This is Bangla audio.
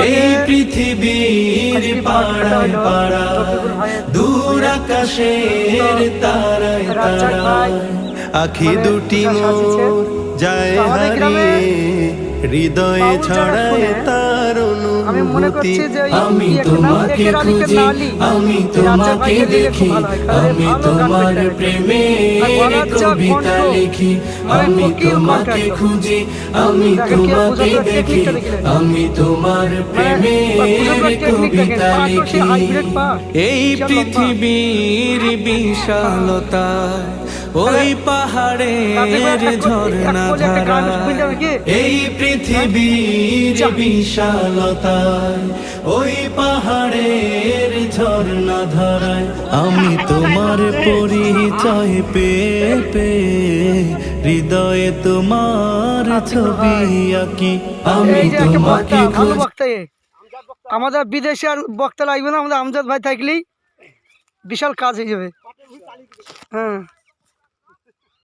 এই পৃথিবীর পাড়ায় পাড়ায় দূর আকাশের তারায় তারায় আখি দুটি মোর যায় হারিয়ে হৃদয়ে ছড়ায় তার অনুভূতি আমি তোমাকে খুঁজি আমি তোমাকে দেখি আমি তোমার প্রেমের কবিতা লিখি আমি তোমাকে খুঁজি আমি তোমাকে দেখি আমি তোমার প্রেমের কবিতা লিখি এই পৃথিবীর বিশালতায় ওই পাহাড়ের ঝর্ণা ধারা এই পৃথিবীর বিশালতায় ওই পাহাড়ের ঝর্ণা ধারায় আমি তোমার পরিচয় পেয়ে পেয়ে হৃদয়ে তোমার ছবি আঁকি আমি তোমাকে আমাদের বিদেশে আর বক্তা লাগবে না, আমাদের আমজাদ ভাই থাকলেই বিশাল কাজ হয়ে যাবে। হ্যাঁ।